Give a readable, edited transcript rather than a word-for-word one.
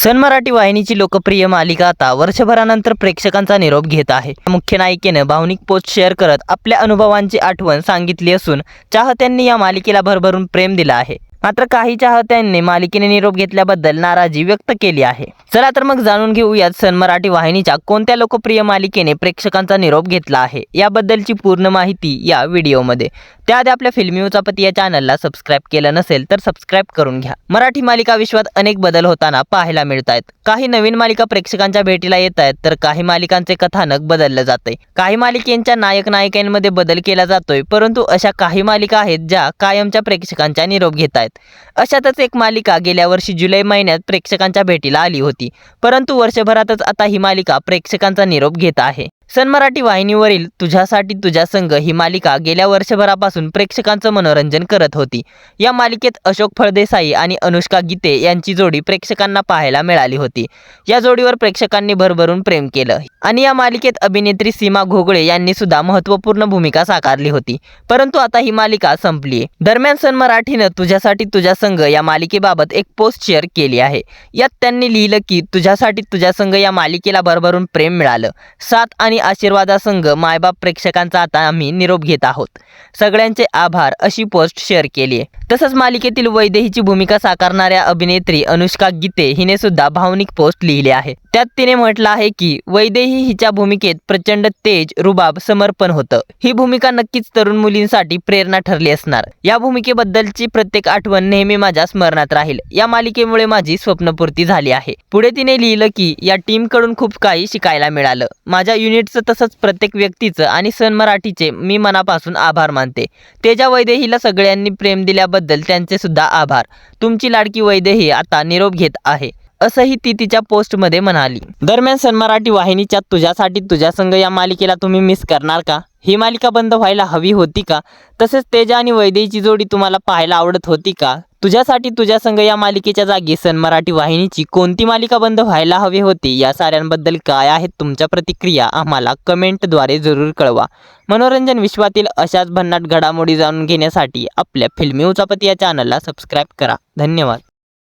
सन मराठी वाहिनीची लोकप्रिय मालिका आता वर्षभरानंतर प्रेक्षकांचा निरोप घेत आहे। मुख्य नायिकेने भावनिक पोस्ट शेअर करत आपल्या अनुभवांची आठवण सांगितली असून चाहत्यांनी या मालिकेला भरभरून प्रेम दिलं आहे। मात्र काही चाहत्यांनी मालिकेने निरोप घेतल्याबद्दल नाराजी व्यक्त केली आहे। चला तर मग जाणून घेऊयात सन मराठी वाहिनीच्या कोणत्या लोकप्रिय मालिकेने प्रेक्षकांचा निरोप घेतला आहे याबद्दलची पूर्ण माहिती या व्हिडिओमध्ये। त्याआधी आपल्या फिल्मी उचापती या चॅनलला सबस्क्राइब केलं नसेल तर सबस्क्राइब करून घ्या। मराठी मालिका विश्वात अनेक बदल होताना पाहायला मिळतात। काही नवीन मालिका प्रेक्षकांच्या भेटीला येत आहेत तर काही मालिकांचे कथानक बदललं जातंय। काही मालिकांच्या नायक नायिकांमध्ये बदल केला जातोय, परंतु अशा काही मालिका आहेत ज्या कायमच्या प्रेक्षकांचा निरोप घेत आहेत। अशातच एक मालिका गेल्या वर्षी जुलै महिन्यात प्रेक्षकांच्या भेटीला आली होती, परंतु वर्षभरातच आता ही मालिका प्रेक्षकांचा निरोप घेत आहे। सन मराठी वाहिनीवरील तुझ्यासाठी तुझ्या संग ही मालिका गेल्या वर्षभरापासून प्रेक्षकांचं मनोरंजन करत होती। या मालिकेत अशोक फळदेसाई आणि अनुष्का गीते यांची जोडी प्रेक्षकांना पाहायला मिळाली होती। या जोडीवर प्रेक्षकांनी भरभरून प्रेम केलं आणि या मालिकेत अभिनेत्री सीमा घोगळे यांनी सुद्धा महत्त्वपूर्ण भूमिका साकारली होती, परंतु आता ही मालिका संपली आहे। दरम्यान सन मराठीनं तुझ्यासाठी तुझ्या संग या मालिकेबाबत एक पोस्ट शेअर केली आहे। यात त्यांनी लिहिलं की तुझ्यासाठी तुझ्या संग या मालिकेला भरभरून प्रेम मिळालं, साथ आणि आशीर्वादासंग मायबाप प्रेक्षकांचा आता आम्ही निरोप घेत आहोत, सगळ्यांचे आभार अशी पोस्ट शेअर केली आहे। तसंच मालिकेतील वैदेहीची भूमिका साकारणाऱ्या अभिनेत्री अनुष्का गीते हिने सुद्धा भावनिक पोस्ट लिहिली आहे। त्यात तिने म्हटलं आहे की वैदेही हिच्या भूमिकेत प्रचंड तेज, रुबाब, समर्पण होतं। ही भूमिका नक्कीच तरुण मुलींसाठी प्रेरणा ठरली असणार। या भूमिकेबद्दलची प्रत्येक आठवण नेहमी माझ्या स्मरणात राहील। या मालिकेमुळे माझी स्वप्नपूर्ती झाली आहे। पुढे तिने लिहिलं की या टीमकडून खूप काही शिकायला मिळालं। माझ्या युनिटचं तसंच प्रत्येक व्यक्तीचं आणि सन मराठीचे मी मनापासून आभार मानते। तेजा वैदेहीला सगळ्यांनी प्रेम दिल्याबद्दल त्यांचे सुद्धा आभार। तुमची लाडकी वैदेही आता निरोप घेत आहे, असंही ती तिच्या पोस्टमध्ये म्हणाली। दरम्यान सन मराठी वाहिनीच्या तुझ्यासाठी तुझ्या संग या मालिकेला तुम्ही मिस करणार का? ही मालिका बंद व्हायला हवी होती का? तसेच तेजा आणि वैदेहीची जोडी तुम्हाला पाहायला आवडत होती का? तुझ्यासाठी तुझ्या संग या मालिकेच्या जागी सन मराठी वाहिनीची कोणती मालिका बंद व्हायला हवी होती? या साऱ्यांबद्दल काय आहेत तुमच्या प्रतिक्रिया आम्हाला कमेंटद्वारे जरूर कळवा। मनोरंजन विश्वातील अशाच भन्नाट घडामोडी जाणून घेण्यासाठी आपल्या फिल्मी उचापती या चॅनलला सबस्क्राइब करा। धन्यवाद।